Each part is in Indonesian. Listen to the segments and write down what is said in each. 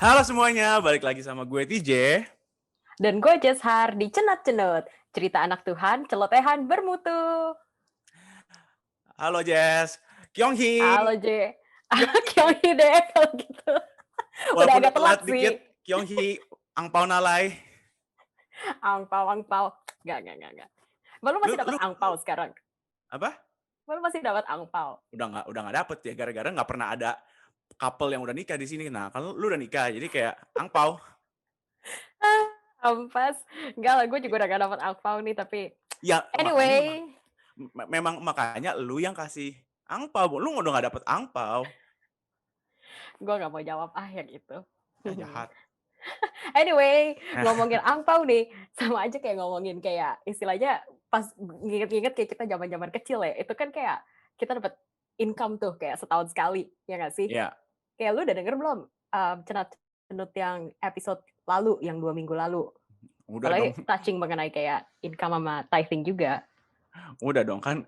Halo semuanya, balik lagi sama gue TJ. Dan gue Jeshar di Cenat-Cenut. Cerita anak Tuhan, celotehan bermutu. Halo Jess. Kyonghee. Halo J. Kyonghee. Kyonghi deh kalau gitu. Udah Walaupun udah agak telat telat dikit, sih. Kyonghee angpau nalai. Angpau, angpau. Gak. Baru Lu masih dapat lu lu angpau sekarang. apa? Baru masih dapat angpau. Udah nggak dapet ya gara-gara nggak pernah ada couple yang udah nikah di sini. Nah, kalau lu udah nikah jadi kayak angpau. Ah, ampas. Enggak lah, gue juga udah gak dapat angpau nih. Tapi Ya makanya anyway, memang makanya lu yang kasih angpau. Lu udah nggak dapet angpau. gue gak mau jawab yang itu. Ya jahat. Anyway, ngomongin angpau nih, sama aja kayak ngomongin kayak istilahnya pas nginget-nginget kayak kita zaman-zaman kecil ya, itu kan kayak kita dapat income tuh kayak setahun sekali, ya nggak sih? Ya, Kayak lu udah denger belum cenut yang episode lalu, yang 2 minggu lalu? udah dong. Apalagi touching mengenai kayak income sama tithing juga. Udah dong kan.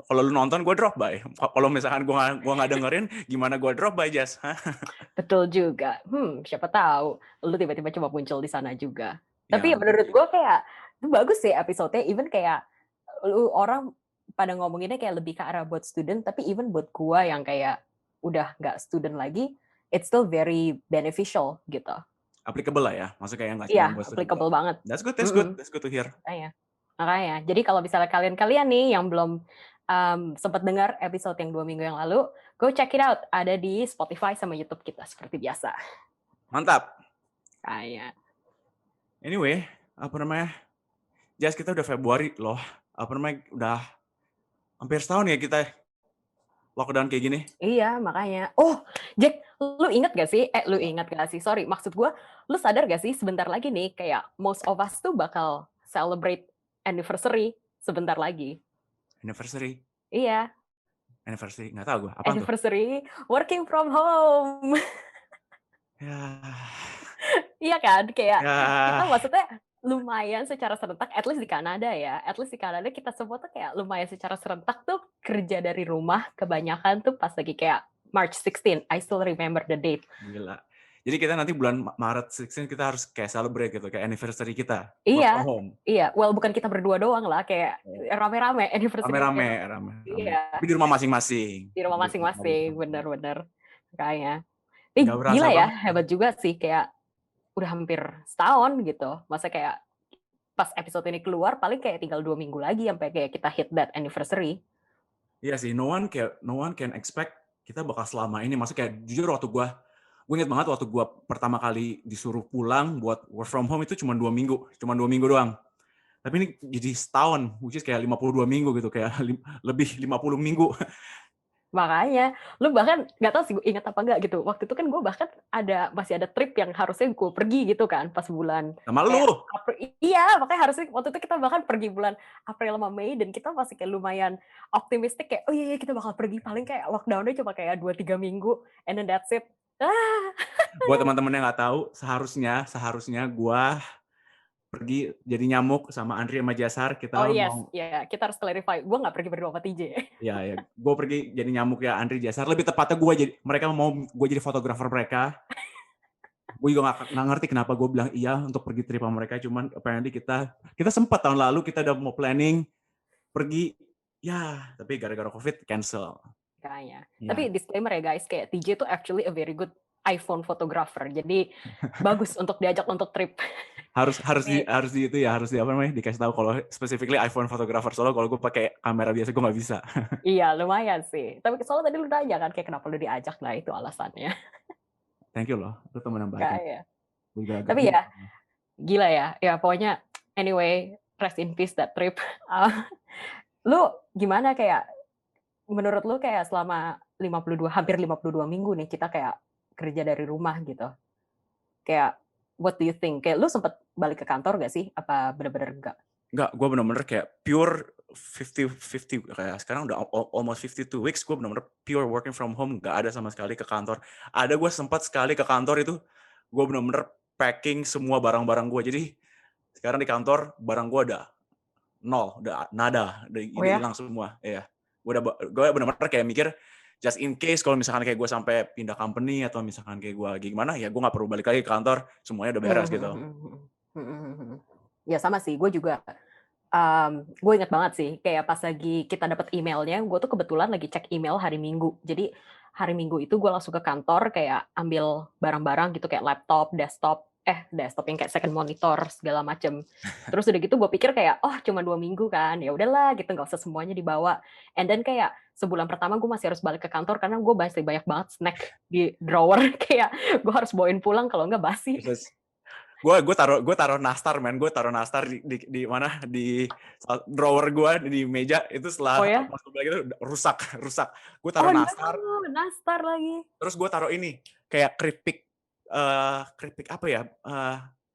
Kalau lu nonton gue drop by. Kalau misalkan gua nggak dengerin, gimana gue drop by Jess? Betul juga. Siapa tahu lu tiba-tiba coba muncul di sana juga. Ya, Tapi menurut gue kayak itu bagus sih episode-nya, even kayak lu orang pada ngomonginnya kayak lebih ke arah buat student, tapi even buat gua yang kayak udah nggak student lagi, it's still very beneficial gitu. applicable lah ya. Maksudnya kayak nggak cuma Iya, buat student applicable doang. banget. That's good, Mhm, that's good to hear. makanya. Jadi kalau misalnya kalian-kalian nih yang belum, sempat dengar episode yang 2 minggu yang lalu, go check it out, ada di Spotify sama YouTube kita seperti biasa. Mantap. Kayak Anyway, apa namanya? Jess, kita udah Februari loh. Apa namanya? Udah hampir setahun ya kita lockdown kayak gini. iya, makanya. Oh, Jack, lu ingat gak sih? Sorry, maksud gua, lu sadar gak sih sebentar lagi nih kayak most of us tuh bakal celebrate anniversary sebentar lagi. Anniversary. Iya, Anniversary. Nggak tahu gue. Apaan tuh? anniversary working from home. Ya. Iya kan? Kayak kita Ya. maksudnya lumayan secara serentak, at least di Kanada ya, at least di Kanada kita semua tuh kayak lumayan secara serentak tuh kerja dari rumah kebanyakan tuh pas lagi kayak March 16, I still remember the date. Gila. Jadi kita nanti bulan Maret 16 kita harus kayak celebrate gitu. Kayak anniversary kita. Work from Iya, home. iya. Well, bukan kita berdua doang lah, kayak rame-rame anniversary Rame-rame. rame-rame. Rame-rame. Iya, Tapi di rumah masing-masing. di rumah masing-masing, bener-bener. Kayaknya. Nggak berasa Gila ya, banget. hebat juga sih, kayak udah hampir setahun gitu. Masa kayak pas episode ini keluar, paling kayak tinggal 2 minggu lagi sampai kayak kita hit that anniversary. Iya sih, no one can expect kita bakal selama ini. Maksudnya kayak jujur waktu gue inget banget waktu gue pertama kali disuruh pulang buat work from home itu cuma 2 minggu, doang. Tapi ini jadi setahun, which is kayak 52 minggu gitu, kayak lebih 50 minggu. Makanya, lu bahkan nggak tahu sih gue ingat apa nggak gitu. Waktu itu kan gue bahkan masih ada trip yang harusnya gue pergi gitu kan pas bulan Sama kayak lu. Iya, makanya harusnya waktu itu kita bahkan pergi bulan April sama Mei dan kita masih kayak lumayan optimistik kayak oh iya kita bakal pergi paling kayak lockdown-nya cuma kayak 2-3 minggu and then that's it. Buat teman-teman yang nggak tahu, seharusnya gue pergi jadi nyamuk sama Andri sama Jasar. Oh Kita yes, mau ya kita harus clarify. Gue nggak pergi berdua sama TJ. ya, gue pergi jadi nyamuk ya Andri Jasar. Lebih tepatnya mereka mau gue jadi fotografer mereka. Gue juga nggak ngerti kenapa gue bilang iya untuk pergi trip sama mereka, cuman apparently kita sempat tahun lalu kita udah mau planning pergi, ya tapi gara-gara COVID cancel. Kayaknya. Ya, Tapi disclaimer ya guys, kayak TJ itu actually a very good iPhone photographer. Jadi bagus untuk diajak untuk trip. harus di apa namanya dikasih tahu kalau specifically iPhone photographer, soalnya kalau gue pakai kamera biasa gue nggak bisa. Iya, lumayan sih. Tapi soalnya tadi lu nanya kan kayak kenapa lu diajak, nah itu alasannya. Thank you loh, lu teman yang baik. Kayak. Gue juga agak Tapi ya, gila ya. Ya pokoknya anyway, rest in peace that trip. Lu gimana kayak menurut lu kayak selama hampir 52 minggu nih kita kayak kerja dari rumah gitu. Kayak what do you think? Kayak lu sempet balik ke kantor gak sih? Apa bener-bener enggak? Enggak, gue bener-bener kayak pure 50-50, kayak sekarang udah almost 52 weeks, gue bener-bener pure working from home, nggak ada sama sekali ke kantor. Ada gue sempat sekali ke kantor itu, gue bener-bener packing semua barang-barang gue. Jadi sekarang di kantor, barang gue udah nol, udah nada, udah Oh ya? hilang semua. Iya, gue bener-bener kayak mikir, just in case kalau misalkan kayak gue sampai pindah company atau misalkan kayak gue lagi gimana, ya gue nggak perlu balik lagi ke kantor, semuanya udah beres gitu. Ya sama sih, gue juga, gue inget banget sih, kayak pas lagi kita dapat emailnya, gue tuh kebetulan lagi cek email hari Minggu. Jadi hari Minggu itu gue langsung ke kantor, kayak ambil barang-barang gitu, kayak desktop yang kayak second monitor segala macem. Terus udah gitu gue pikir kayak, oh cuma 2 minggu kan, ya udahlah gitu, nggak usah semuanya dibawa. And then kayak sebulan pertama gue masih harus balik ke kantor karena gue masih banyak banget snack di drawer, kayak gue harus bawain pulang kalau nggak basi. Terus gue taruh nastar di mana di drawer gue di meja itu Oh setelah ya? masuk lagi itu rusak. Gue Oh taruh nastar, no, nastar lagi. terus gue taruh ini kayak keripik apa ya,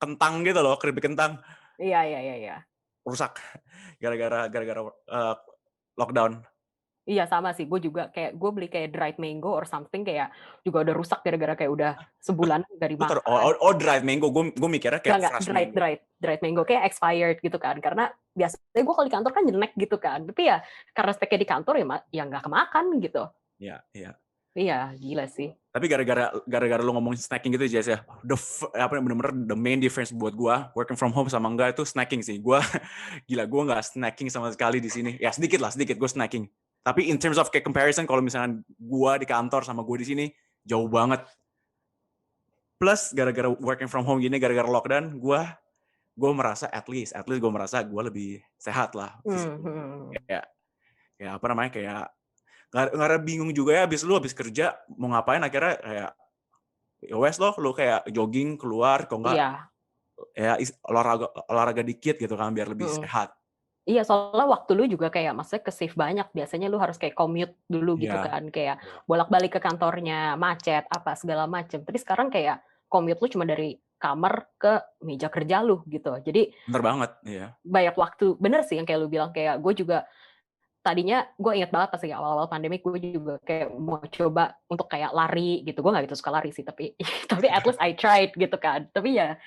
kentang gitu loh, keripik kentang Iya. rusak gara-gara lockdown. Iya sama sih, gue juga kayak gue beli kayak dried mango or something kayak juga udah rusak gara-gara kayak udah sebulan nggak Lu taruh dimakan. dried mango, gue mikirnya kayak Nggak, fresh dried, mango. dried, dried mango kayak expired gitu kan. Karena biasanya gue kalau di kantor kan jelek gitu kan. Tapi ya karena speknya di kantor ya nggak kemakan gitu. Iya. Iya, gila sih. Tapi gara-gara lu ngomongin snacking gitu Jess ya, bener-bener the main difference buat gua working from home sama enggak itu snacking sih. Gua gila, gua nggak snacking sama sekali di sini. Ya sedikit gua snacking. Tapi in terms of kayak comparison, kalau misalnya gua di kantor sama gua di sini jauh banget. Plus gara-gara working from home gini, gara-gara lockdown, gua merasa at least gua merasa gua lebih sehat lah physically. Kayak apa namanya, kayak nggak ada bingung juga ya, habis kerja mau ngapain, akhirnya kayak ya wes loh, lu kayak jogging keluar, kalau nggak Iya. ya olahraga dikit gitu kan biar lebih Mm. sehat. Iya, soalnya waktu lu juga kayak maksudnya ke-save banyak. Biasanya lu harus kayak commute dulu gitu Iya, kan, kayak bolak-balik ke kantornya, macet, apa segala macem. Tapi sekarang kayak commute lu cuma dari kamar ke meja kerja lu gitu. Jadi bener banget, iya. banyak waktu. Bener sih yang kayak lu bilang, kayak gue juga tadinya gue inget banget pas lagi awal-awal pandemi gue juga kayak mau coba untuk kayak lari gitu. Gue nggak gitu suka lari sih, tapi tapi at least I tried gitu kan. Tapi ya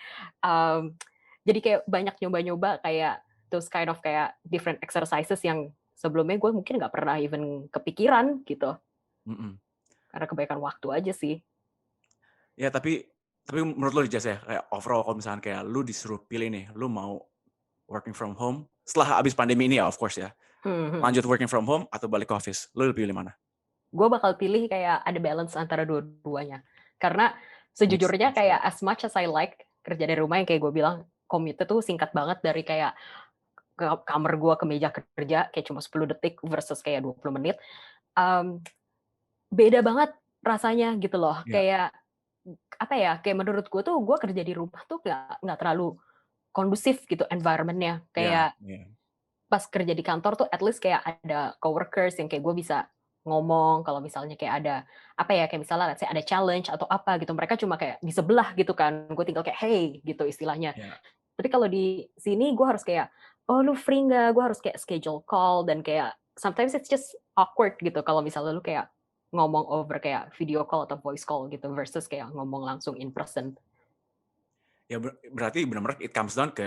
jadi kayak banyak nyoba-nyoba kayak those kind of kayak different exercises yang sebelumnya gue mungkin nggak pernah even kepikiran gitu, Mhm. karena kebanyakan waktu aja sih. Ya tapi menurut lu Jas ya, kayak overall kalau misalkan kayak lu disuruh pilih nih, lu mau working from home setelah habis pandemi ini ya of course ya, Mhm. lanjut working from home atau balik ke office, lu pilih mana? Gue bakal pilih kayak ada balance antara dua-duanya. Karena Mix sejujurnya mix ya? kayak as much as I like kerja dari rumah yang kayak gue bilang, commute tuh singkat banget dari kayak ke kamar gue ke meja kerja kayak cuma 10 detik versus kayak 20 menit. Mmm, beda banget rasanya gitu loh. Iya Kayak apa ya, kayak menurut gue tuh gue kerja di rumah tuh nggak terlalu kondusif gitu environment-nya. Kayak iya. pas kerja di kantor tuh at least kayak ada coworkers yang kayak gue bisa ngomong kalau misalnya kayak ada apa ya, kayak misalnya let's say ada challenge atau apa gitu, mereka cuma kayak di sebelah gitu kan, gue tinggal kayak, "Hey," gitu istilahnya. Iya. Tapi kalau di sini gue harus kayak, "Oh lu free nggak?" Gue harus kayak schedule call dan kayak sometimes it's just awkward gitu kalau misalnya lu kayak ngomong over kayak video call atau voice call gitu versus kayak ngomong langsung in person. Ya berarti benar-benar it comes down ke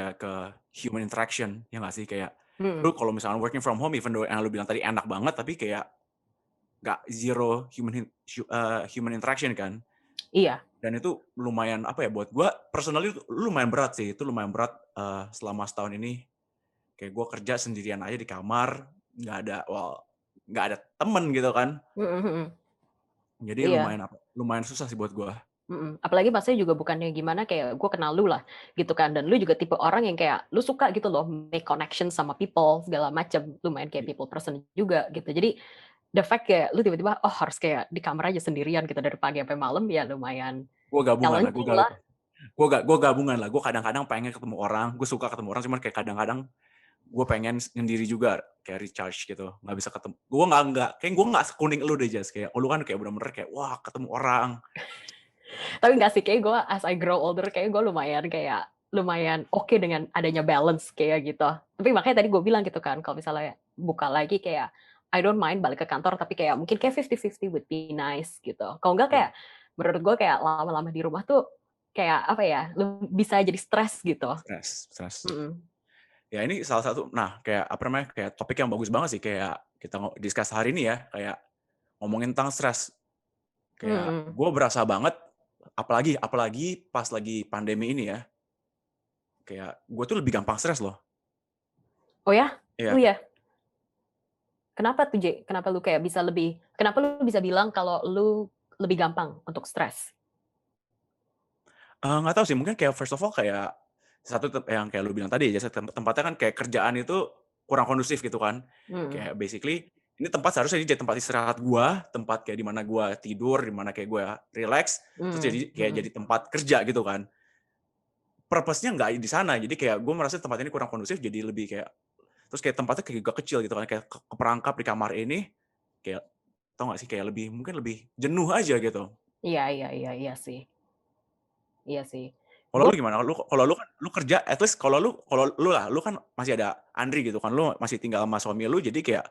human interaction, ya nggak sih? Kayak Mhm, lu kalau misalkan working from home even though yang lu bilang tadi enak banget, tapi kayak nggak zero human interaction kan. iya. Dan itu lumayan apa ya, buat gua personally itu lumayan berat sih, itu lumayan berat, selama setahun ini. Kayak gua kerja sendirian aja di kamar, nggak ada temen gitu kan. Mhm mhm. Jadi Iya. lumayan susah sih buat gua. Mhm, apalagi Masnya juga bukannya gimana, kayak gue kenal lu lah, gitu kan, dan lu juga tipe orang yang kayak, lu suka gitu loh make connection sama people, segala macem, lumayan kayak people person juga, gitu. Jadi, the fact kayak lu tiba-tiba, oh harus kayak di kamar aja sendirian gitu dari pagi sampai malam, ya lumayan Gua gabungan lah, challenging lah. gua gabungan lah, gua kadang-kadang pengen ketemu orang, gua suka ketemu orang, cuman kayak kadang-kadang gue pengen sendiri juga kayak recharge gitu, nggak bisa ketemu. Gue nggak sekuning lu deh Jas, kayak lu kan kayak bener-bener kayak wah ketemu orang. Tapi enggak sih, kayak gue as I grow older, kayak gue lumayan oke dengan adanya balance kayak gitu. Tapi makanya tadi gue bilang gitu kan, kalau misalnya buka lagi kayak I don't mind balik ke kantor, tapi kayak mungkin kayak 50-50 would be nice gitu. Kalau enggak kayak Ya, menurut gue kayak lama-lama di rumah tuh kayak apa ya, bisa jadi stres gitu. stres. Mhm. Ya ini salah satu, nah kayak apa namanya, kayak topik yang bagus banget sih kayak kita discuss hari ini ya, kayak ngomongin tentang stres. Kayak Mhm. gue berasa banget, apalagi pas lagi pandemi ini ya, kayak gue tuh lebih gampang stres loh. Oh ya? Iya. Lu ya? Kenapa tuh, J? Kenapa lu bisa bilang kalau lu lebih gampang untuk stres? Nggak tahu sih, mungkin kayak first of all kayak, satu yang kayak lu bilang tadi ya, tempatnya kan kayak kerjaan itu kurang kondusif gitu kan. Mhm. Kayak basically, ini tempat seharusnya jadi tempat istirahat gua, tempat kayak di mana gua tidur, di mana kayak gua relax, terus jadi Mhm kayak mhm. jadi tempat kerja gitu kan. Purpose-nya nggak di sana, jadi kayak gua merasa tempat ini kurang kondusif, jadi lebih kayak terus kayak tempatnya kayak juga kecil gitu kan, kayak keperangkap di kamar ini, kayak tau nggak sih, kayak mungkin lebih jenuh aja gitu. Iya iya iya iya sih. Iya sih. Kalau Gue lu gimana? Kalau lu kan lu kerja at least kalau lu lah, lu kan masih ada Andri gitu kan, lu masih tinggal sama suami lu jadi kayak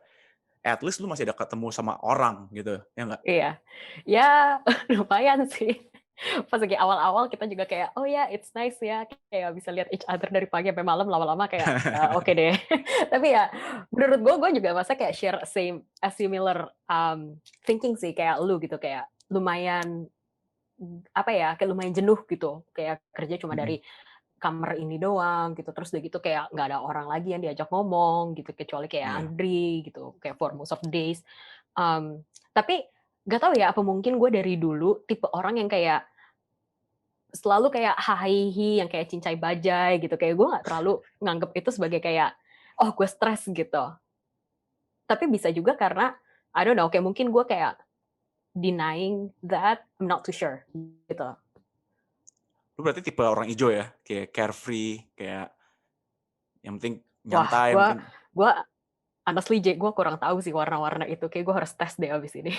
at least lu masih ada ketemu sama orang gitu, ya nggak? iya. Ya lumayan sih. Pas lagi awal-awal kita juga kayak, "Oh ya, it's nice ya," kayak bisa lihat each other dari pagi sampai malam, lama-lama kayak, ya oke deh. Tapi ya menurut gue juga masa kayak share similar, thinking sih kayak lu gitu, kayak lumayan, apa ya, kayak lumayan jenuh gitu, kayak kerja cuma Mhm, dari kamar ini doang gitu, terus udah gitu kayak nggak ada orang lagi yang diajak ngomong gitu, kecuali kayak iya. Andri gitu, kayak for most of the days. Tapi nggak tahu ya, apa mungkin gue dari dulu tipe orang yang kayak selalu kayak hahihi, yang kayak cincai bajai gitu, kayak gue nggak terlalu nganggep itu sebagai kayak, "Oh gue stres," gitu. Tapi bisa juga karena, I don't know, kayak mungkin gue kayak denying that, I'm not too sure, gitu. Lu berarti tipe orang ijo ya? Kayak carefree, kayak yang penting Wah, nyantai gue mungkin. gue honestly J, gue kurang tahu sih warna-warna itu, kayak gue harus tes deh abis ini.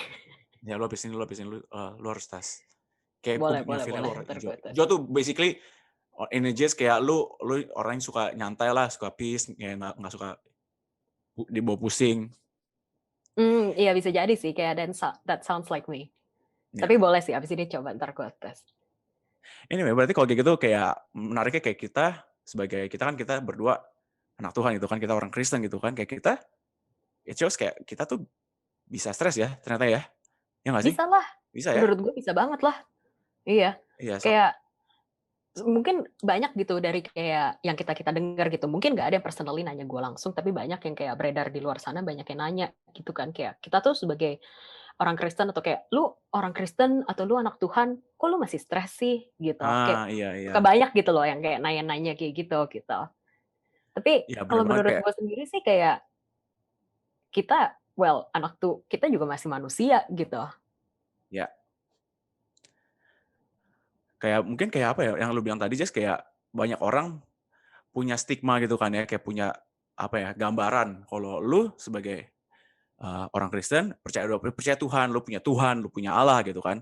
Ya lu harus tes. Kayak gue Boleh punya boleh feeling boleh, lu orang entar ijo. gue tes. Ijo tuh basically energies kayak lu orang yang suka nyantai lah, suka peace, kayak nggak suka dibawa pusing. Iya bisa jadi sih, kayak that sounds like me. Tapi Ya. boleh sih, abis ini coba entar gue tes. Anyway, berarti kalau kayak gitu kayak menariknya kayak kita berdua anak Tuhan gitu kan, kita orang Kristen gitu kan, kayak kita, it shows kayak kita tuh bisa stres ya ternyata ya, ya nggak sih? Bisa lah, Bisa ya? menurut gue bisa banget lah. Iya, Iya, kayak mungkin banyak gitu dari kayak yang kita dengar gitu, mungkin nggak ada yang personally nanya gue langsung, tapi banyak yang kayak beredar di luar sana, banyak yang nanya gitu kan, kayak kita tuh sebagai orang Kristen atau kayak, "Lu orang Kristen atau lu anak Tuhan, kok lu masih stres sih?" Gitu. Kayak iya iya. suka banyak gitu loh yang kayak nanya-nanya kayak gitu, gitu. Tapi Iya bener kalau banget menurut kayak gue sendiri sih kayak kita, well, kita juga masih manusia gitu. ya, kayak mungkin kayak apa ya, yang lu bilang tadi Jas, kayak banyak orang punya stigma gitu kan ya, kayak punya apa ya, gambaran kalau lu sebagai, orang Kristen percaya Tuhan, lu punya Allah gitu kan,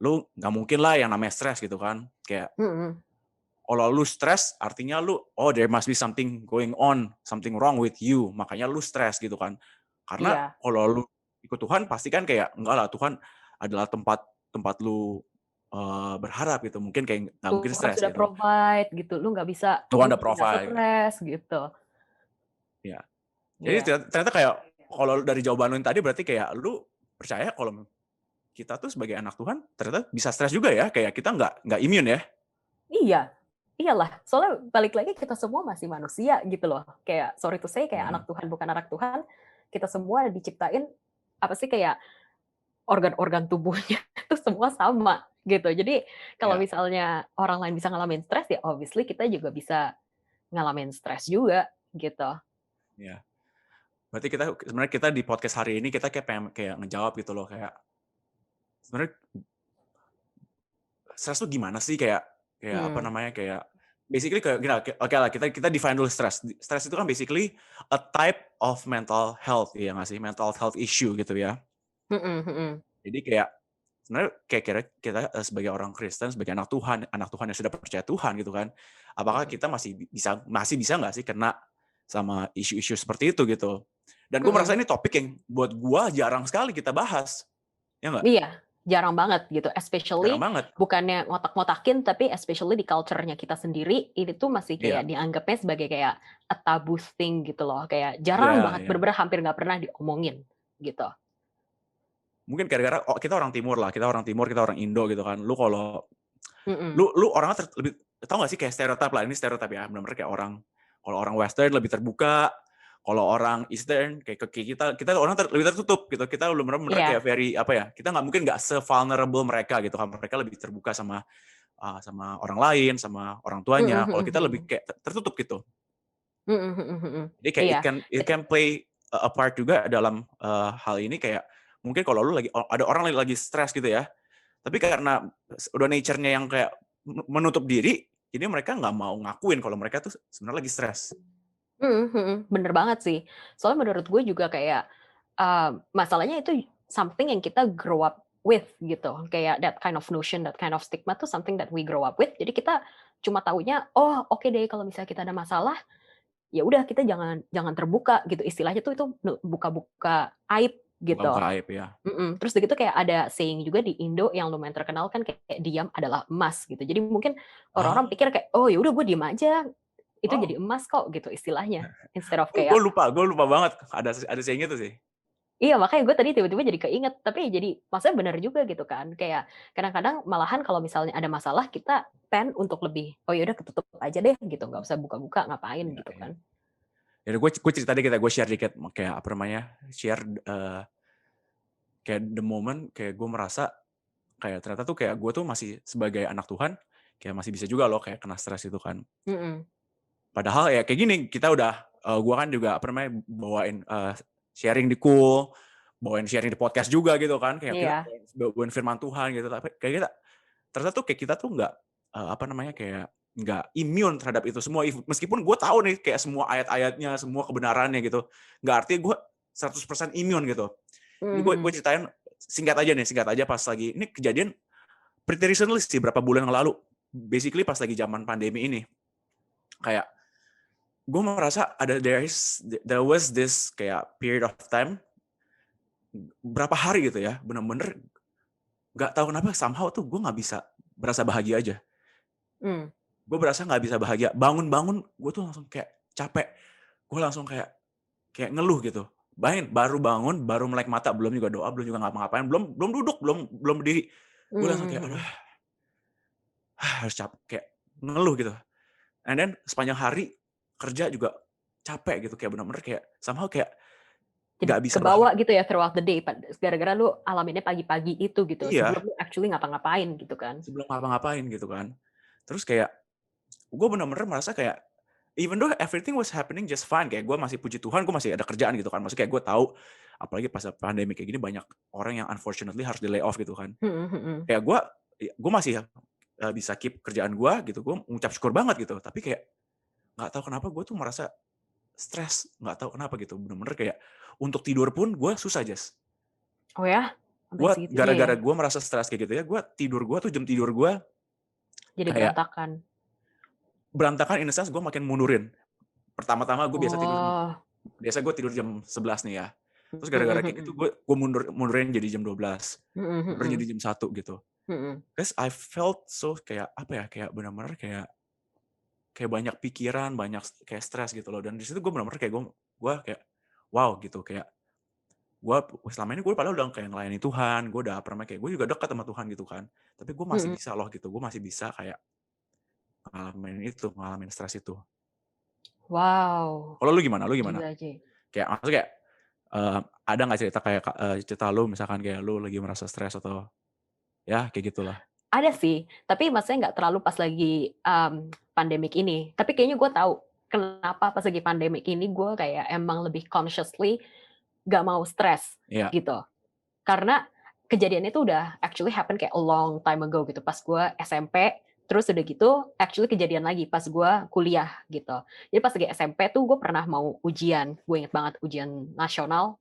lu nggak mungkin lah yang namanya stres gitu kan. Kayak Mhm, kalau lu stres artinya oh there must be something going on, something wrong with you, makanya lu stres gitu kan. Karena iya. kalau lu ikut Tuhan pasti kan kayak, enggak lah Tuhan adalah tempat tempat lu, berharap gitu, mungkin kayak nggak mungkin Tuhan stres sudah gitu. provide gitu, Tuhan lu udah mesti nggak provide, stres gitu. ya. Jadi Iya. ternyata kayak kalau dari jawaban lu yang tadi berarti kayak lu percaya kalau kita tuh sebagai anak Tuhan ternyata bisa stres juga ya, kayak kita nggak immune ya? Iya, iyalah, soalnya balik lagi kita semua masih manusia gitu loh. Kayak sorry to say kayak anak Heeh, Tuhan bukan anak Tuhan, kita semua diciptain apa sih kayak organ-organ tubuhnya itu semua sama gitu. Jadi kalau iya misalnya orang lain bisa ngalamin stres ya obviously kita juga bisa ngalamin stres juga gitu. iya. Berarti kita sebenarnya kita di podcast hari ini kita kayak pengen kayak ngejawab gitu loh, kayak sebenarnya stres tuh gimana sih? Kayak kayak apa Mhm, namanya, kayak basically kayak gini, oke lah kita define dulu stres. Stres itu kan basically a type of mental health, ya nggak sih? Mental health issue gitu ya. mhm mhm. Jadi kayak sebenarnya kayak kira kita, sebagai orang Kristen, sebagai anak Tuhan yang sudah percaya Tuhan gitu kan, apakah Mhm. kita masih bisa nggak sih kena sama isu-isu seperti itu gitu. Dan gue merasa Mhm. ini topik yang buat gue jarang sekali kita bahas, ya nggak? Iya, jarang banget gitu, Jarang especially banget. bukannya ngotak-ngotakin, tapi especially di culture-nya kita sendiri, ini tuh masih kayak Iya dianggapnya sebagai kayak a taboo thing gitu loh, kayak iya jarang banget, iya. bener-bener hampir nggak pernah diomongin, gitu. mungkin gara-gara kita orang timur lah, kita orang Indo gitu kan. Lu kalau Mhm. lu orangnya lebih, tau gak sih kayak stereotip lah, ini stereotip ya, bener-bener kayak kalau orang western lebih terbuka, kalau orang eastern kayak kita orang lebih tertutup gitu. Kita bener-bener kayak Iya. very apa ya, kita nggak mungkin nggak se-vulnerable mereka gitu kan. Mereka lebih terbuka sama orang lain, sama orang Mhm tuanya. Kalau mhm kita lebih mhm. kayak tertutup gitu. Mhm mhm mhm. Jadi kayak Iya. it can play a part juga dalam, hal ini kayak mungkin kalau lu ada orang lagi stres gitu ya, tapi karena udah nature-nya yang kayak menutup diri, jadi mereka nggak mau ngakuin kalau mereka tuh sebenarnya lagi stres. Mhm mhm, bener banget sih. Soalnya menurut gue juga kayak, masalahnya itu something yang kita grow up with gitu. Kayak that kind of notion, that kind of stigma tuh something that we grow up with. Jadi kita cuma taunya, "Oh, oke deh kalau misalnya kita ada masalah, ya udah kita jangan jangan terbuka," gitu. Istilahnya tuh itu buka-buka aib gitu. Buka-buka aib ya. Mhm, terus begitu kayak ada saying juga di Indo yang lumayan terkenal kan kayak diam adalah emas gitu. Jadi mungkin orang-orang Ah, pikir kayak, "Oh ya udah gue diem aja, itu oh, jadi emas kok," gitu istilahnya. Instead of gue kayak lupa banget ada saying itu sih. iya makanya gue tadi tiba-tiba jadi keinget, tapi jadi maksudnya bener juga gitu kan. Kayak kadang-kadang malahan kalau misalnya ada masalah kita tend untuk lebih, "Oh ya udah ketutup aja deh," gitu, nggak usah buka-buka, ngapain Iya gitu iya. kan. Ya gue cerita dikit ya, gue share dikit kayak apa namanya, share, kayak the moment kayak gue merasa kayak ternyata tuh kayak gue tuh masih sebagai anak Tuhan, kayak masih bisa juga loh kayak kena stres itu kan. Mhm, Padahal ya kayak gini, kita udah, gue kan juga apa namanya, bawain, sharing di Cool, bawain sharing di podcast juga gitu kan, kayak kita iya, bawain firman Tuhan gitu, tapi kayak kita ternyata tuh kayak kita tuh nggak, apa namanya, kayak nggak immune terhadap itu semua, meskipun gue tahu nih kayak semua ayat-ayatnya, semua kebenarannya gitu, nggak artinya gue 100% immune gitu. Ini mhm gue mhm. ceritain singkat aja pas lagi ini kejadian pretty recently sih, berapa bulan yang lalu. Basically pas lagi zaman pandemi ini, kayak gue merasa there was this kayak period of time, berapa hari gitu ya, bener-bener nggak tahu kenapa somehow tuh gue nggak bisa berasa bahagia aja. Mmm, Gue berasa nggak bisa bahagia. Bangun-bangun gue tuh langsung kayak capek. Gue langsung kayak kayak ngeluh gitu. Bayangin baru bangun, baru melek mata, belum juga doa, belum juga ngapa-ngapain, belum belum duduk, belum belum berdiri. Gue langsung mhm kayak, aduh, mhm. harus capek, kayak ngeluh gitu. And then sepanjang hari kerja juga capek gitu, kayak bener-bener kayak somehow kayak Jadi nggak bisa bahagia. kebawa gitu ya throughout the day gara-gara lu alaminnya pagi-pagi itu gitu, sebelum Iya, lu actually ngapa-ngapain gitu kan. sebelum ngapa-ngapain gitu kan. Terus kayak gue bener-bener merasa kayak even though everything was happening just fine, kayak gue masih puji Tuhan, gue masih ada kerjaan gitu kan. Maksudnya kayak gue tahu, apalagi pas pandemi kayak gini banyak orang yang unfortunately harus di layoff gitu kan. Mhm mhm. Kayak gue masih bisa keep kerjaan gue gitu, gue mengucap syukur banget gitu. Tapi kayak nggak tahu kenapa gue tuh merasa stres, nggak tahu kenapa gitu. Bener-bener kayak untuk tidur pun gue susah, Jas. Oh ya? Sampai Gue segitunya ya? gara-gara gue merasa stres kayak gitu ya, gue tuh jam tidur gue Jadi kayak berantakan? berantakan, in a sense gue makin mundurin. Pertama-tama gue Oh. biasa gue tidur jam 11 nih ya. Terus Mhm gara-gara kayak gitu mhm. gue mundurin jadi jam 12, Mhm mundurin mhm. jadi jam 1 gitu. Mhm. Terus I felt so kayak apa ya, kayak benar-benar kayak kayak banyak pikiran, banyak kayak stres gitu loh. Dan di situ gue benar-benar kayak gue kayak wow gitu, kayak gue selama ini gue padahal udah kayak ngelayani Tuhan, gue udah pernah kayak gue juga dekat sama Tuhan gitu kan. Tapi gue masih Mhm. bisa loh gitu, gue masih bisa kayak ngalamin stres itu. Wow, Kalau lu gimana? Lu gimana? gila sih. Kayak maksudnya kayak ada nggak cerita kayak cerita lu misalkan kayak lu lagi merasa stres atau ya kayak gitulah? Ada sih, tapi maksudnya nggak terlalu pas lagi, pandemic ini. Tapi kayaknya gue tahu kenapa pas lagi pandemic ini gue kayak emang lebih consciously nggak mau stres, Iya. gitu. Karena kejadiannya itu udah actually happen kayak a long time ago gitu, pas gue SMP, terus udah gitu actually kejadian lagi pas gue kuliah gitu. Jadi pas lagi SMP tuh gue pernah mau ujian, gue inget banget ujian nasional,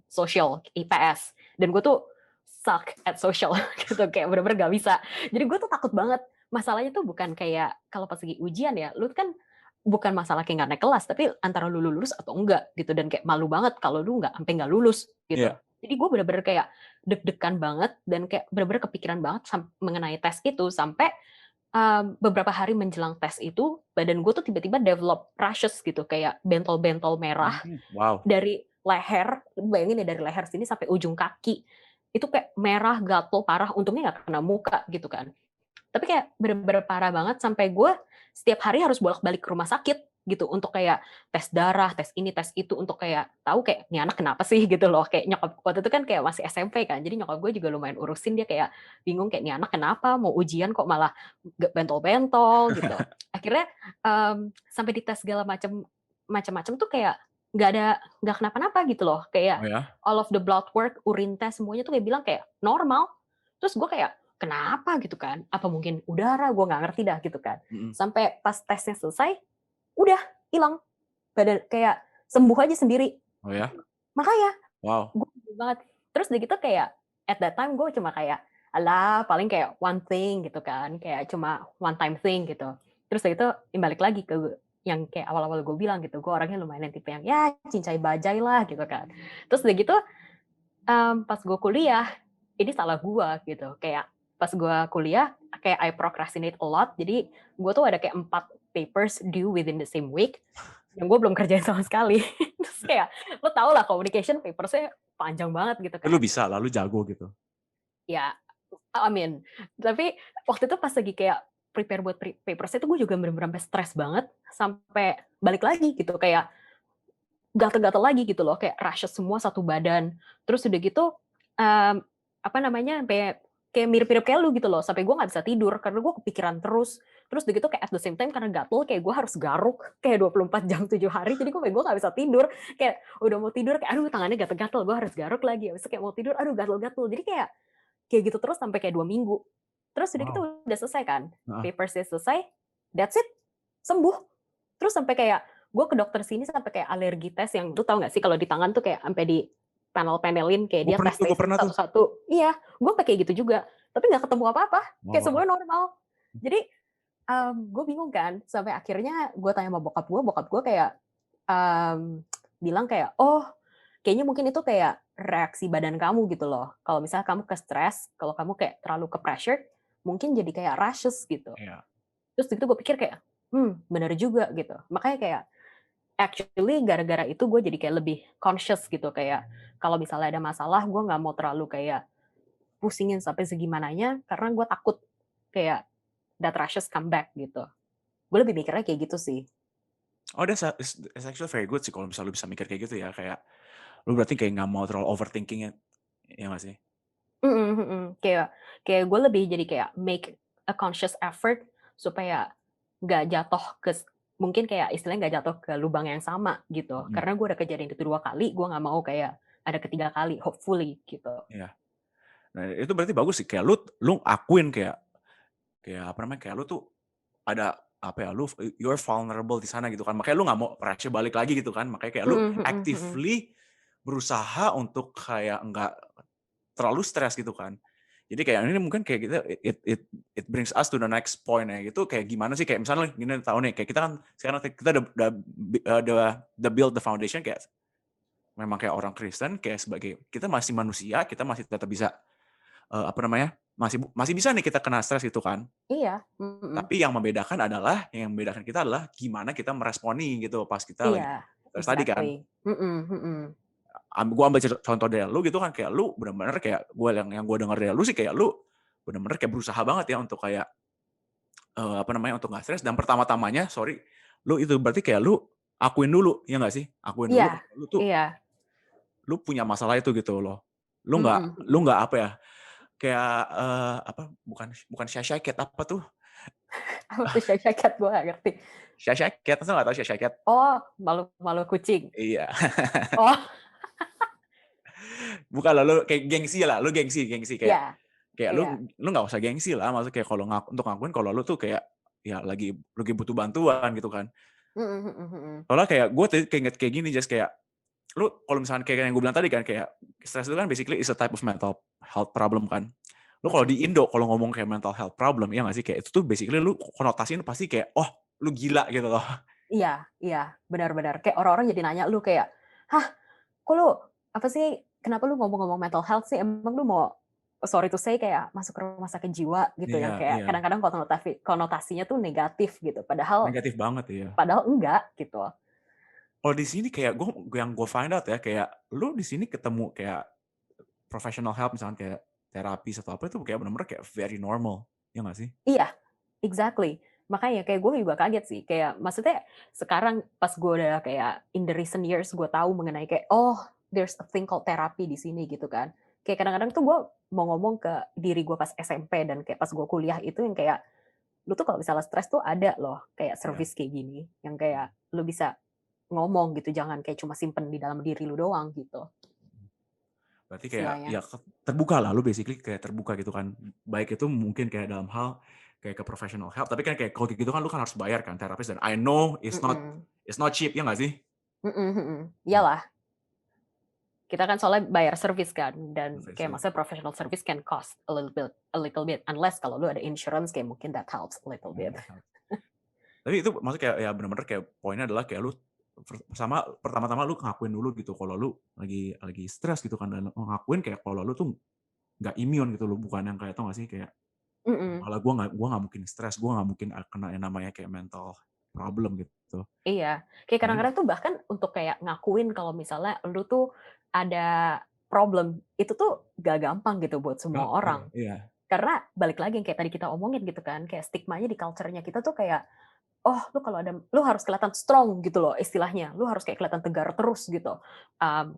sosial, IPS, dan gue tuh suck at social gitu, kayak bener-bener gak bisa. Jadi gue tuh takut banget, masalahnya tuh bukan kayak kalau pas lagi ujian ya, lu kan bukan masalah kayak nggak naik kelas, tapi antara lu lulus atau enggak gitu, dan kayak malu banget kalau lu nggak sampai nggak lulus gitu. Iya. Jadi gue bener-bener kayak deg-degan banget dan kayak bener-bener kepikiran banget mengenai tes itu sampai, beberapa hari menjelang tes itu badan gue tuh tiba-tiba develop rashes gitu, kayak bentol-bentol merah Wow. dari leher, bayangin ya dari leher sini sampai ujung kaki. itu kayak merah, gatel, parah, untungnya nggak kena muka gitu kan. Tapi kayak bener-bener parah banget sampai gue setiap hari harus bolak-balik ke rumah sakit gitu untuk kayak tes darah, tes ini, tes itu untuk kayak tahu kayak nih anak kenapa sih gitu loh. Kayak nyokap waktu itu kan kayak masih SMP kan. Jadi nyokap gue juga lumayan urusin, dia kayak bingung kayak nih anak kenapa mau ujian kok malah bentol-bentol gitu. Akhirnya sampai dites segala macam-macam tuh kayak nggak kenapa-napa gitu loh. Oh Kayak ya? all of the blood work, urine test semuanya tuh kayak bilang kayak normal. Terus gue kayak kenapa gitu kan? Apa mungkin udara? Gue nggak ngerti dah gitu kan. Mhm. Sampai pas tesnya selesai, udah hilang. Badan kayak sembuh aja sendiri. Oh ya? Makanya Wow. gue bingung banget. Terus udah gitu kayak at that time gue cuma kayak alah paling kayak one thing gitu kan, kayak cuma one time thing gitu. Terus udah gitu balik lagi ke yang kayak awal-awal gue bilang gitu, gue orangnya lumayan tipe yang ya cincai bajai lah gitu kan. Terus udah gitu pas gue kuliah, ini salah gue gitu. Kayak pas gue kuliah, kayak I procrastinate a lot. Jadi gue tuh ada kayak 4 papers due within the same week, yang gue belum kerjain sama sekali. Terus kayak, lo tau lah communication papersnya panjang banget gitu Lu kan. bisa lah, lu jago gitu. Ya, amin. Tapi waktu itu pas lagi kayak prepare buat papersnya itu gue juga bener-bener sampai stres banget. Sampai balik lagi gitu, kayak gatal-gatal lagi gitu loh, kayak rashes semua satu badan. Terus udah gitu, apa namanya, sampai kayak mirip-mirip kayak lu gitu loh, sampai gue nggak bisa tidur karena gue kepikiran terus. Terus udah gitu kayak at the same time karena gatel, kayak gue harus garuk kayak 24 jam 7 hari, jadi gue nggak bisa tidur. Kayak udah mau tidur kayak aduh tangannya gatel-gatel, gue harus garuk lagi. Habis itu kayak mau tidur, aduh gatel-gatel. Jadi kayak gitu terus sampai kayak 2 minggu. Terus udah gitu Wow. udah selesai kan, Heeh. papersnya selesai, that's it, sembuh. Terus sampai kayak gue ke dokter sini sampai kayak alergi tes yang lu tahu nggak sih kalau di tangan tuh kayak sampai di panel-panelin kayak dia Gue tes-tesin pernah tuh. satu-satu. Iya, gue pakai gitu juga. Tapi nggak ketemu apa-apa. Kayak Wow. semuanya normal. Jadi gue bingung kan. Sampai akhirnya gue tanya sama bokap gue kayak bilang kayak, oh kayaknya mungkin itu kayak reaksi badan kamu gitu loh. Kalau misalnya kamu ke stres, kalau kamu kayak terlalu ke pressure, mungkin jadi kayak rashes gitu. Iya. Terus itu gue pikir kayak, bener juga gitu. Makanya kayak actually gara-gara itu gue jadi kayak lebih conscious gitu, kayak kalau misalnya ada masalah gue nggak mau terlalu kayak pusingin sampai segimananya karena gue takut kayak that rashes come back gitu. Gue lebih mikirnya kayak gitu sih. Oh, that's actually very good sih kalau misalnya lu bisa mikir kayak gitu ya, kayak lu berarti kayak nggak mau terlalu overthinking ya, ya nggak sih? Mhm mhm. Kayak kayak gue lebih jadi kayak make a conscious effort supaya nggak jatuh mungkin kayak istilahnya nggak jatuh ke lubang yang sama gitu. Mhm. Karena gue udah kejadian itu 2 kali, gue nggak mau kayak ada ketiga kali, hopefully gitu. Iya. Nah, itu berarti bagus sih, kayak lu akuin kayak kayak apa namanya, kayak lu tuh ada apa ya, you're vulnerable di sana gitu kan. Makanya lu nggak mau pressure balik lagi gitu kan. Makanya kayak lu Mhm mhm mhm. actively berusaha untuk kayak nggak terlalu stres gitu kan. Jadi kayak ini mungkin kayak kita it brings us to the next point ya, gitu kayak gimana sih, kayak misalnya gini tahu nih, kayak kita kan sekarang kita udah build the foundation kayak memang kayak orang Kristen, kayak sebagai kita masih manusia, kita masih tetap bisa, apa namanya, masih bisa nih kita kena stres gitu kan. Iya, mhm. Tapi yang membedakan kita adalah gimana kita meresponi gitu pas kita lagi Iya, stres tadi kan. exactly. Mhm mhm. Gua ambil contoh dari lu gitu kan, kayak lu bener-bener kayak yang gua denger dari lu sih kayak lu bener-bener kayak berusaha banget ya untuk kayak, apa namanya, untuk nggak stres dan pertama-tamanya lu itu berarti kayak lu akuin dulu, ya nggak sih? Akuin dulu Iya kalau lu tuh iya. lu punya masalah itu gitu loh. Lu nggak Mhm lu mhm. nggak apa ya, kayak, apa, bukan bukan shy cat, apa tuh? Apa tuh shy cat? Gue nggak ngerti. Shy cat, masa nggak tahu shy cat? Oh, malu-malu kucing? Iya. Oh, Bukan lah, lu kayak gengsi lah, lu gengsi kayak iya kayak iya. lu nggak usah gengsi lah, maksudnya kayak kalau untuk ngakuin kalau lu tuh kayak, ya lagi butuh bantuan gitu kan. Mhm mhm mhm. Soalnya kayak gue tadi keinget kayak gini, Jas, kayak lu kalau misalkan kayak yang gue bilang tadi kan, kayak stres itu kan basically is a type of mental health problem kan. Lu kalau di Mhm. Indo kalau ngomong kayak mental health problem, ya nggak sih? Kayak itu tuh basically lu konotasiin pasti kayak, "Oh, lu gila," gitu loh. Iya iya, benar benar. Kayak orang-orang jadi nanya lu kayak, "Hah, kok lu apa sih, kenapa lu ngomong-ngomong mental health sih? Emang lu mau sorry to say kayak masuk ke rumah sakit jiwa?" Gitu, yang Iya kayak iya, kadang-kadang konotasinya tuh negatif gitu, padahal negatif banget ya. padahal enggak gitu. Kalau di sini kayak yang gue find out ya, kayak lu di sini ketemu kayak professional help misalkan kayak terapis atau apa itu kayak benar-benar kayak very normal, ya nggak sih? Iya, exactly. Makanya kayak gue juga kaget sih, kayak maksudnya sekarang pas gue udah kayak in the recent years gue tahu mengenai kayak, oh there's a thing called therapy di sini gitu kan. Kayak kadang-kadang tuh gue mau ngomong ke diri gue pas SMP dan kayak pas gue kuliah itu yang kayak, lu tuh kalau misalnya stres tuh ada loh kayak Iya. service kayak gini, yang kayak lu bisa ngomong gitu, jangan kayak cuma simpen di dalam diri lu doang gitu, Berarti kayak istilahnya. ya terbuka lah, lu basically kayak terbuka gitu kan. Baik itu mungkin kayak dalam hal kayak ke professional help, tapi kan kayak kalau kayak gitu kan lu kan harus bayar kan terapis dan I know Mhm, it's not cheap, ya nggak sih? mhm mhm, Hmm, iyalah. Kita kan soalnya bayar service kan, dan kayak professional. maksudnya professional service can cost a little bit, unless kalau lu ada insurance kayak mungkin that helps a little bit. Tapi itu maksudnya kayak ya bener-bener kayak poinnya adalah kayak lu pertama-tama lu ngakuin dulu gitu kalau lu lagi stres gitu kan dan ngakuin kayak kalau lu tuh nggak immune gitu loh, bukan yang kayak tau nggak sih kayak, Mhm, "Alah gua nggak mungkin stres, gua nggak mungkin kena yang namanya kayak mental problem," gitu. iya. Kayak Karena kadang-kadang tuh bahkan untuk kayak ngakuin kalau misalnya lu tuh ada problem, itu tuh gak gampang gitu buat semua iya orang. iya. Karena balik lagi yang kayak tadi kita omongin gitu kan, kayak stigmanya di culture-nya kita tuh kayak, oh lu kalau ada lu harus kelihatan strong gitu loh istilahnya, lu harus kayak kelihatan tegar terus gitu.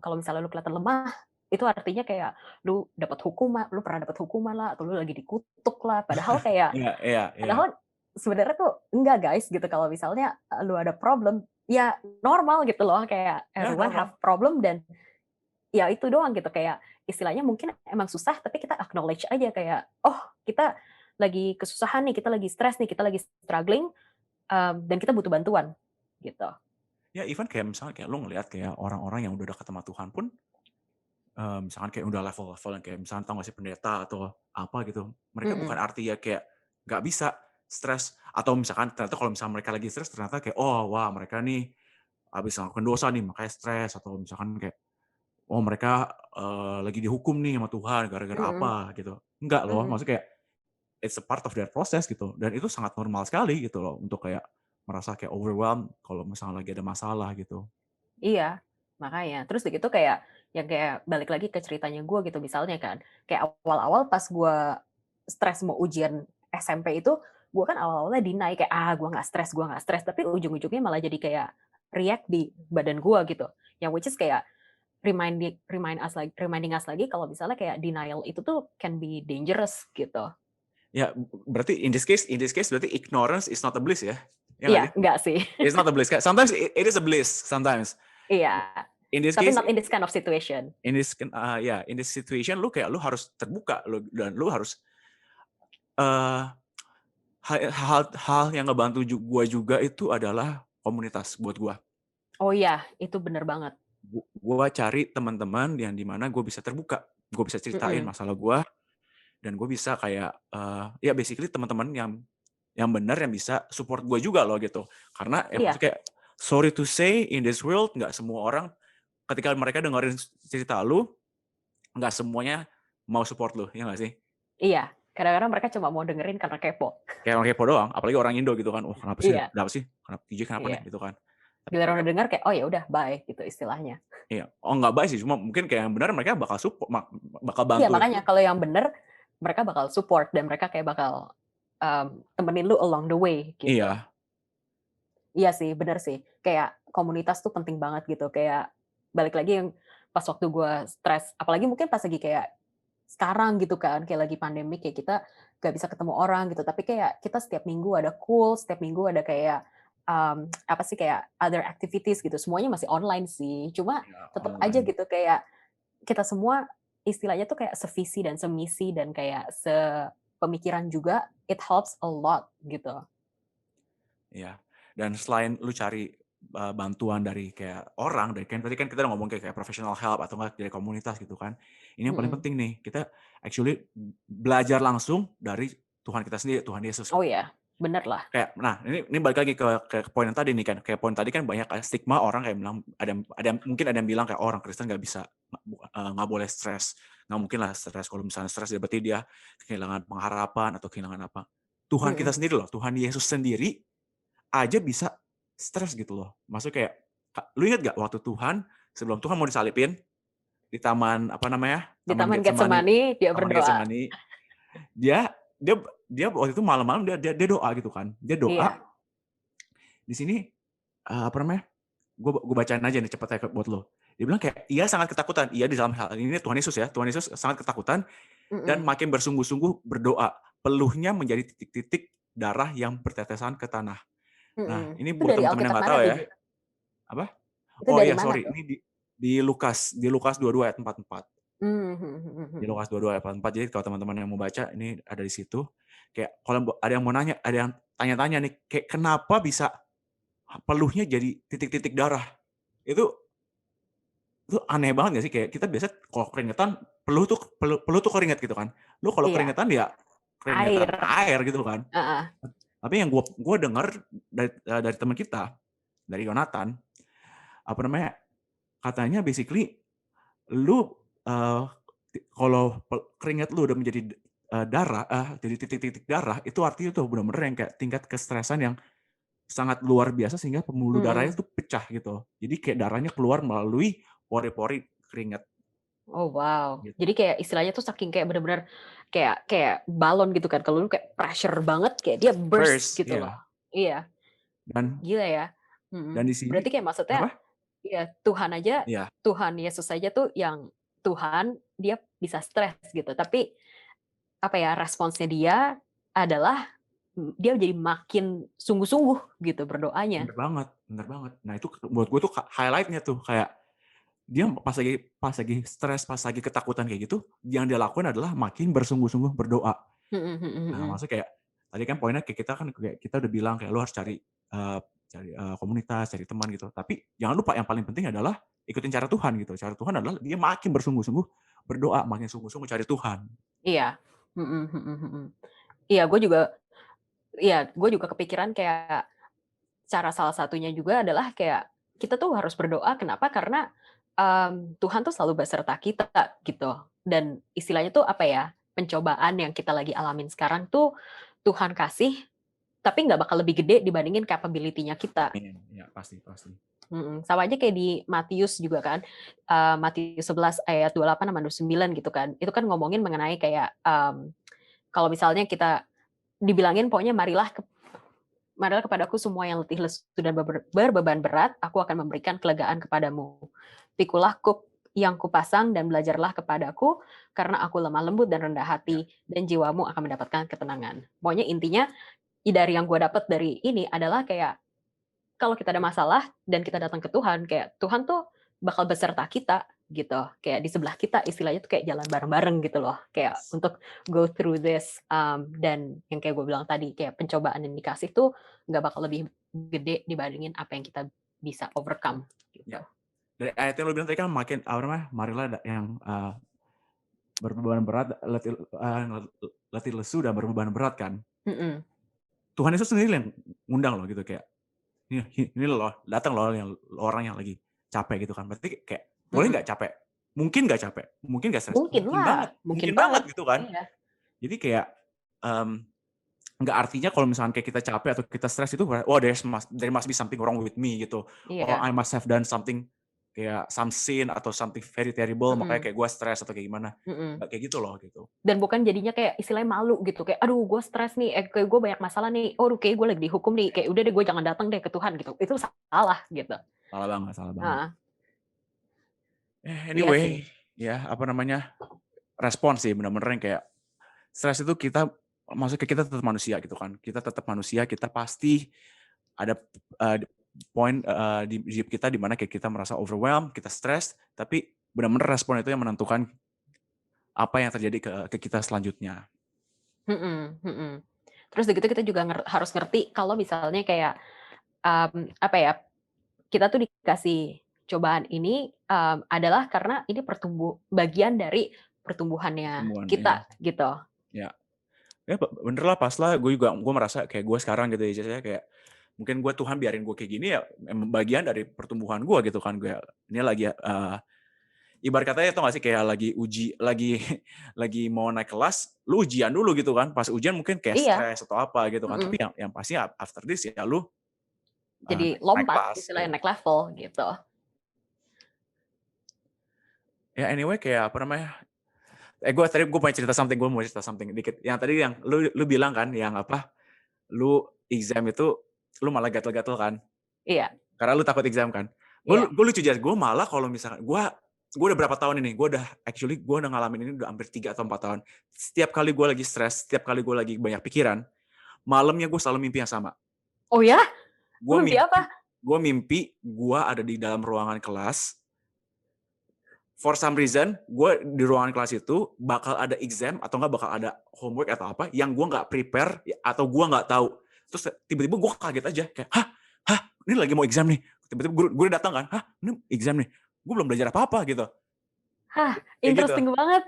Kalau misalnya lu kelihatan lemah, itu artinya kayak lu dapat hukuman, lu pernah dapat hukuman lah, atau lu lagi dikutuk lah, padahal kayak Iya iya iya. padahal sebenarnya tuh enggak guys gitu, kalau misalnya, lu ada problem, ya normal gitu loh, kayak Ya everyone have normal. problem dan ya itu doang gitu, kayak istilahnya mungkin emang susah, tapi kita acknowledge aja kayak, "Oh, kita lagi kesusahan nih, kita lagi stres nih, kita lagi struggling, dan kita butuh bantuan." Gitu. Ya even kayak misalnya kayak lu ngelihat kayak orang-orang yang udah dekat sama Tuhan pun, misalkan kayak udah level-level yang kayak misalnya tau nggak sih pendeta atau apa gitu, mereka bukan Mhm, artinya kayak nggak bisa stres atau misalkan ternyata kalau misalnya mereka lagi stres ternyata kayak, oh wah mereka nih habis ngelakuin dosa nih makanya stres atau misalkan kayak, oh mereka, lagi dihukum nih sama Tuhan gara-gara mhm, apa gitu. Enggak loh, mhm. maksudnya kayak it's a part of their process gitu dan itu sangat normal sekali gitu loh untuk kayak merasa kayak overwhelmed kalau misalnya lagi ada masalah gitu. Iya, makanya. Terus udah gitu kayak, yang kayak balik lagi ke ceritanya gue gitu misalnya kan, kayak awal-awal pas gue stres mau ujian SMP itu, gue kan awal-awalnya deny kayak, "Ah, gue nggak stres," tapi ujung-ujungnya malah jadi kayak react di badan gue gitu. Yang which is kayak reminding us lagi kalau misalnya kayak denial itu tuh can be dangerous gitu. Ya, berarti in this case berarti ignorance is not a bliss ya? Ya nggak Iya, sih? enggak sih. It's not a bliss, sometimes it is a bliss sometimes. Iya, In this tapi case, not in this kind of situation. ya, in this situation lu kayak lu harus terbuka lu dan lu harus, eee, hal yang ngebantu gua juga itu adalah komunitas buat gua. Oh iya, itu bener banget. Gua cari teman-teman yang di mana gua bisa terbuka, gua bisa ceritain Mhm, masalah gua dan gua bisa kayak, ya basically teman-teman yang benar yang bisa support gue juga loh gitu. Karena ya iya. maksudnya kayak, sorry to say in this world nggak semua orang ketika mereka dengerin cerita lu, nggak semuanya mau support lu, ya nggak sih? Iya, kadang-kadang mereka cuma mau dengerin karena kepo. Kayak orang kepo doang, apalagi orang Indo gitu kan, "Wah Iya, kenapa sih? TJ kenapa iya. nih?" Gitu kan. Tapi Giliran mereka udah denger kayak, "Oh ya udah, bye," gitu istilahnya. iya, oh nggak baik sih, cuma mungkin kayak yang benar mereka bakal bakal Iya, bantu makanya kalau yang bener, mereka bakal support dan mereka kayak bakal, temenin lu along the way gitu. iya, Iya sih, bener sih. Kayak komunitas tuh penting banget gitu, kayak balik lagi yang pas waktu gua stres, apalagi mungkin pas lagi kayak sekarang gitu kan, kayak lagi pandemi, kayak kita nggak bisa ketemu orang gitu, tapi kayak kita setiap minggu ada cool, setiap minggu ada kayak, apa sih, kayak other activities gitu, semuanya masih online sih, cuma iya, tetep aja online. gitu kayak kita semua istilahnya tuh kayak sevisi dan semisi dan kayak sepemikiran juga, it helps a lot gitu. Iya, dan selain lu cari, bantuan dari kayak orang, dari kan tadi kan kita udah ngomong kayak professional help atau enggak dari komunitas gitu kan. Ini yang paling Mhm. penting nih, kita actually belajar langsung dari Tuhan kita sendiri, Tuhan Yesus. Oh ya, bener lah. Kayak nah ini balik lagi ke poin yang tadi nih kan, kayak poin tadi kan banyak kan stigma orang kayak bilang mungkin ada yang bilang kayak, "Oh orang Kristen nggak bisa, nggak boleh stres, nggak mungkin lah stres, kalau misalnya stres ya berarti dia kehilangan pengharapan atau kehilangan apa." Tuhan kita Mhm. sendiri loh, Tuhan Yesus sendiri aja bisa stres gitu loh. Maksudnya kayak, lu inget gak waktu Tuhan, sebelum Tuhan mau disalibin, di taman apa namanya? Di Taman Taman Getsemani. Getsemani dia Taman berdoa. Getsemani. Dia dia dia waktu itu malam-malam dia doa gitu kan. Dia doa. Iya. Di sini apa namanya? Gue bacain aja nih cepet buat lo. Dia bilang kayak, ia sangat ketakutan. Ia di dalam hal ini Tuhan Yesus ya. Tuhan Yesus sangat ketakutan dan Mm-mm. makin bersungguh-sungguh berdoa. Peluhnya menjadi titik-titik darah yang bertetesan ke tanah. Nah, Mm-mm. ini Itu buat dari teman-teman yang Alkitab nggak mana tahu tuh, ya. Ji? Apa? Itu Oh dari iya, mana sorry. tuh? Ini di Lukas 22 ayat 44. Di Mm-mm. Lukas 22 ayat 44. Jadi kalau teman-teman yang mau baca, ini ada di situ. Kayak kalau ada yang mau nanya, ada yang tanya-tanya nih, kayak kenapa bisa peluhnya jadi titik-titik darah? Itu aneh banget gak sih? Kayak kita biasa kalau keringetan, peluh tuh keringet gitu kan. Lu kalau Iya, keringetan ya keringetan air. air gitu kan. Heeh. Tapi yang gua dengar dari teman kita, dari Yonatan, apa namanya? Katanya basically lu kalau keringat lu udah menjadi darah, jadi titik-titik darah, itu artinya tuh benar-benar yang kayak tingkat kestresan yang sangat luar biasa sehingga pembuluh darahnya Mm-mm. tuh pecah gitu. Jadi kayak darahnya keluar melalui pori-pori keringat Oh wow. gitu. Jadi kayak istilahnya tuh saking kayak bener-bener kayak balon gitu kan. Kalau lu kayak pressure banget kayak dia burst Burst, gitu loh. ya. Iya, Dan gila ya. di sini Berarti kayak maksudnya apa? ya Tuhan aja, Ya, Tuhan Yesus aja tuh yang Tuhan dia bisa stres gitu. Tapi apa ya responsnya dia adalah dia jadi makin sungguh-sungguh gitu berdoanya. bener banget, bener banget. Nah itu buat gue tuh highlight-nya tuh kayak dia pas lagi stres, pas lagi ketakutan kayak gitu, yang dia lakuin adalah makin bersungguh-sungguh berdoa. Mhm, mhm, Nah, mhm. maksudnya kayak tadi kan poinnya kayak kita kan kayak kita udah bilang kayak lu harus cari komunitas, cari teman gitu. Tapi jangan lupa yang paling penting adalah ikutin cara Tuhan gitu. Cara Tuhan adalah dia makin bersungguh-sungguh berdoa, makin sungguh-sungguh cari Tuhan. Iya. Mhm, mhm, mhm. Iya, gue juga kepikiran kayak cara salah satunya juga adalah kayak kita tuh harus berdoa. Kenapa? Karena Tuhan tuh selalu beserta kita gitu. Dan istilahnya tuh apa ya? Pencobaan yang kita lagi alamin sekarang tuh Tuhan kasih, tapi nggak bakal lebih gede dibandingin capability-nya kita. Amin. Ya, pasti, pasti. Sama aja kayak di Matius juga kan, Matius 11 ayat 28 sama 29 gitu kan. Itu kan ngomongin mengenai kayak kalau misalnya kita dibilangin pokoknya marilah kepadaku semua yang letih lesu dan berbeban berat, aku akan memberikan kelegaan kepadamu. Pikulah kuk yang kupasang dan belajarlah kepadaku, karena aku lemah lembut dan rendah Ya. hati, dan jiwamu akan mendapatkan ketenangan. Pokoknya intinya dari yang gue dapat dari ini adalah kayak kalau kita ada masalah dan kita datang ke Tuhan, kayak Tuhan tuh bakal beserta kita gitu. Kayak di sebelah kita istilahnya tuh kayak jalan bareng-bareng gitu loh. Kayak Yes. untuk go through this dan yang kayak gue bilang tadi kayak pencobaan yang dikasih tuh nggak bakal lebih gede dibandingin apa yang kita bisa overcome gitu. Ya. Dari ayat yang lu bilang tadi kan makin apa namanya? Marilah yang berbeban berat, letih lesu dan berbeban berat kan. Mm-mm. Tuhan Yesus sendiri yang ngundang loh gitu kayak ini loh datang loh yang orang yang lagi capek gitu kan. Berarti kayak boleh Mm-mm. nggak capek? Mungkin nggak capek, mungkin nggak stres, Mungkin lah, mungkin mungkin banget banget. gitu kan. Iya. Jadi kayak nggak artinya kalau misalnya kayak kita capek atau kita stres itu, oh there must be something wrong with me gitu. Oh Iya. I must have done something kayak some sin atau something very terrible makanya Mm-mm. kayak gue stres atau kayak gimana. Mm-mm. Nggak kayak gitu loh gitu. Dan bukan jadinya kayak istilahnya malu gitu kayak aduh gue stres nih kayak gue banyak masalah nih kayak gue lagi dihukum nih kayak udah deh gue jangan datang deh ke Tuhan gitu itu salah gitu. Salah banget, salah banget. Nah, iya sih. Anyway, ya apa namanya? Respon sih bener-bener yang kayak stres itu maksudnya kita tetap manusia gitu kan. Kita tetap manusia, kita pasti ada poin di hidup kita di mana kayak kita merasa overwhelmed, kita stres, tapi benar-benar respon itu yang menentukan apa yang terjadi ke kita selanjutnya. Terus begitu kita juga harus ngerti kalau misalnya kayak apa ya kita tuh dikasih cobaan ini adalah karena ini bagian dari pertumbuhannya Pertumbuhan, ya. kita gitu. Ya, bener lah pas lah gue merasa kayak gue sekarang gitu ya kayak mungkin gue Tuhan biarin gue kayak gini ya bagian dari pertumbuhan gue gitu kan. Gue ini lagi ibarat katanya tuh nggak sih kayak lagi mau naik kelas, lu ujian dulu gitu kan. Pas ujian mungkin kayak Iya. stres atau apa gitu kan. Tapi yang pasti after this ya lu Jadi naik lompat kelas. istilahnya naik level gitu. Ya anyway kayak apa namanya? Gue mau cerita something dikit. Yang tadi yang lu bilang kan, yang apa? Lu exam itu lu malah gatel-gatel kan? Iya, Karena lu takut exam kan? iya. Gue lucu aja. Gue malah kalau misalkan gue udah berapa tahun ini? Gue udah ngalamin ini udah hampir 3 atau 4 tahun. Setiap kali gue lagi stres, setiap kali gue lagi banyak pikiran, malamnya gue selalu mimpi yang sama. Oh ya? Gue Lu mimpi apa? mimpi gue ada di dalam ruangan kelas. For some reason, gue di ruangan kelas itu bakal ada exam atau nggak bakal ada homework atau apa yang gue nggak prepare atau gue nggak tahu. Terus tiba-tiba gue kaget aja kayak, hah, ini lagi mau exam nih. Tiba-tiba gue datang kan, ini exam nih. Gue belum belajar apa-apa gitu. Hah, Kayak gitu. interesting banget.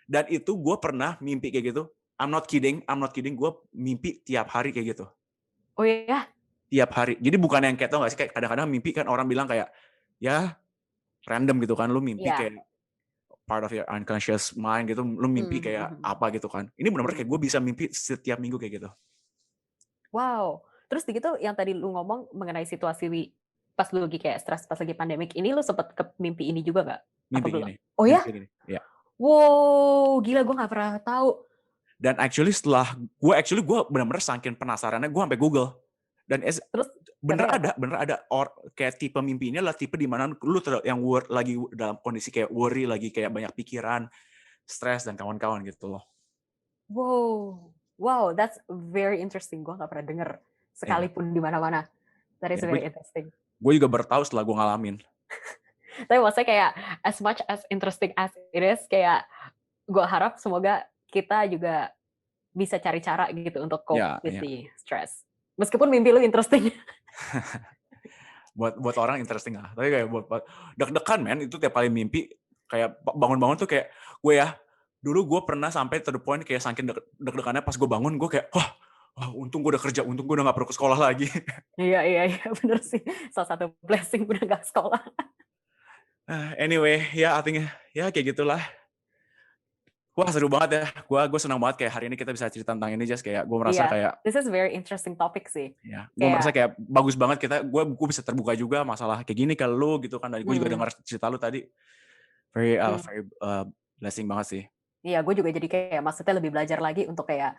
Dan itu gue pernah mimpi kayak gitu. I'm not kidding. Gue mimpi tiap hari kayak gitu. Oh ya? Tiap hari. Jadi bukan yang kayak, tau gak sih, kayak kadang-kadang mimpi kan orang bilang kayak, ya random gitu kan, lu mimpi Iya. kayak part of your unconscious mind gitu, lu mimpi kayak apa gitu kan. Ini benar-benar kayak gue bisa mimpi setiap minggu kayak gitu. Wow. Terus gitu yang tadi lu ngomong mengenai situasi pas lu lagi kayak stres pas lagi pandemik ini, lu sempet ke mimpi ini juga nggak? Mimpi Atau belum? gini. Oh ya? Mimpi gini. Ya. Wow, gila gue nggak pernah tahu. Dan actually gue benar-benar saking penasarannya gue sampai Google. Dan Terus bener ada kayak tipe mimpi ini adalah tipe di mana lu yang lagi dalam kondisi kayak worry, lagi kayak banyak pikiran, stres dan kawan-kawan gitu loh. Wow, that's very interesting. Gue nggak pernah denger sekalipun di mana-mana. That is very interesting. Gue juga baru tahu setelah gue ngalamin. Tapi maksudnya kayak as much as interesting as it is, kayak gue harap semoga kita juga bisa cari cara gitu untuk cope with the stress. Meskipun mimpi lu interesting. buat orang interesting lah. Tapi kayak buat deg-degan men, itu tiap kali mimpi kayak bangun-bangun tuh kayak gue ya. Dulu gue pernah sampai to the point kayak saking deg-degannya pas gue bangun gue kayak untung gue udah kerja, untung gue udah gak perlu ke sekolah lagi. Iya bener sih. Salah satu blessing udah gak sekolah. Anyway, ya artinya ya kayak gitulah. Wah seru banget ya. Gue senang banget kayak hari ini kita bisa cerita tentang ini, Just kayak gue merasa kayak this is very interesting topic sih. Ya, gue merasa kayak bagus banget gue bisa terbuka juga masalah kayak gini ke lu gitu kan. Dan gue juga dengar cerita lu tadi. Very blessing banget sih. Iya, gue juga jadi kayak maksudnya lebih belajar lagi untuk kayak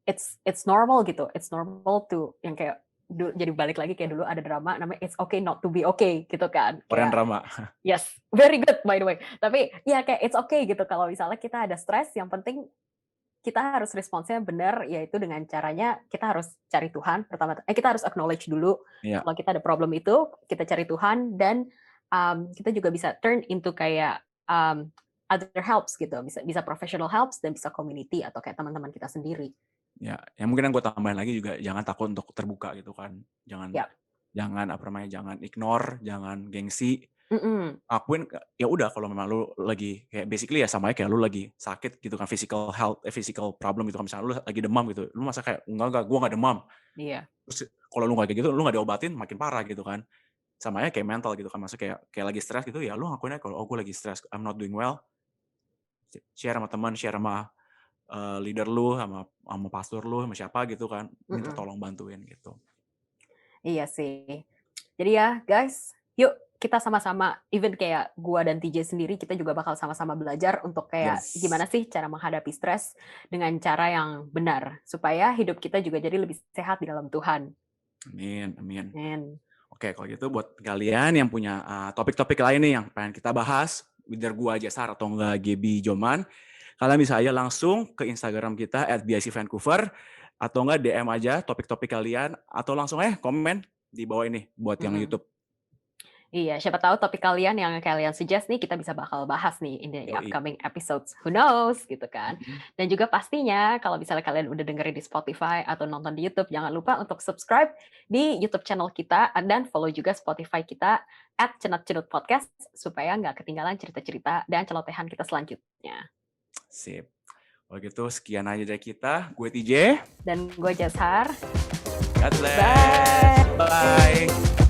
it's normal gitu. It's normal to yang kayak jadi balik lagi kayak dulu ada drama namanya It's Okay Not to Be Okay gitu kan. Korean drama. Yes, very good by the way. Tapi ya kayak it's okay gitu kalau misalnya kita ada stres, yang penting kita harus responsnya benar, yaitu dengan caranya kita harus cari Tuhan pertama. Kita harus acknowledge dulu kalau kita ada problem itu, kita cari Tuhan, dan kita juga bisa turn into kayak other helps gitu, bisa professional helps dan bisa community atau kayak teman-teman kita sendiri. Ya, yang mungkin yang gue tambahin lagi juga jangan takut untuk terbuka gitu kan. Jangan ignore, jangan gengsi. Akuin ya udah kalau memang lu lagi kayak basically ya sama kayak lu lagi sakit gitu kan, physical problem gitu kan, misalnya lu lagi demam gitu, lu masa kayak enggak gue nggak demam. Iya. Terus kalau lu nggak kayak gitu, lu nggak diobatin makin parah gitu kan. Sama kayak mental gitu kan, maksudnya kayak lagi stres gitu ya lu ngakuinnya kalau gue lagi stres, I'm not doing well, share sama teman, share sama leader lu, sama pastor lu, sama siapa gitu kan, minta tolong bantuin gitu. Iya sih. Jadi ya guys, yuk kita sama-sama, even kayak gua dan TJ sendiri, kita juga bakal sama-sama belajar untuk kayak gimana sih cara menghadapi stres dengan cara yang benar, supaya hidup kita juga jadi lebih sehat di dalam Tuhan. Amin. Oke, kalau gitu buat kalian yang punya topik-topik lain nih yang pengen kita bahas, either gua Jasar atau enggak Gaby Joman, kalian bisa aja langsung ke Instagram kita @BICVancouver atau enggak DM aja topik-topik kalian, atau langsung komen di bawah ini buat yang YouTube. Iya, siapa tahu topik kalian yang kalian suggest nih kita bisa bakal bahas nih in the upcoming episodes. Who knows gitu kan. Dan juga pastinya kalau misalnya kalian udah dengerin di Spotify atau nonton di YouTube, jangan lupa untuk subscribe di YouTube channel kita dan follow juga Spotify kita @cenut-cenut-podcast supaya nggak ketinggalan cerita-cerita dan celotehan kita selanjutnya. Sip. Kalau gitu sekian aja dari kita. Gue TJ. Dan gue Jasar. God bless. Bye.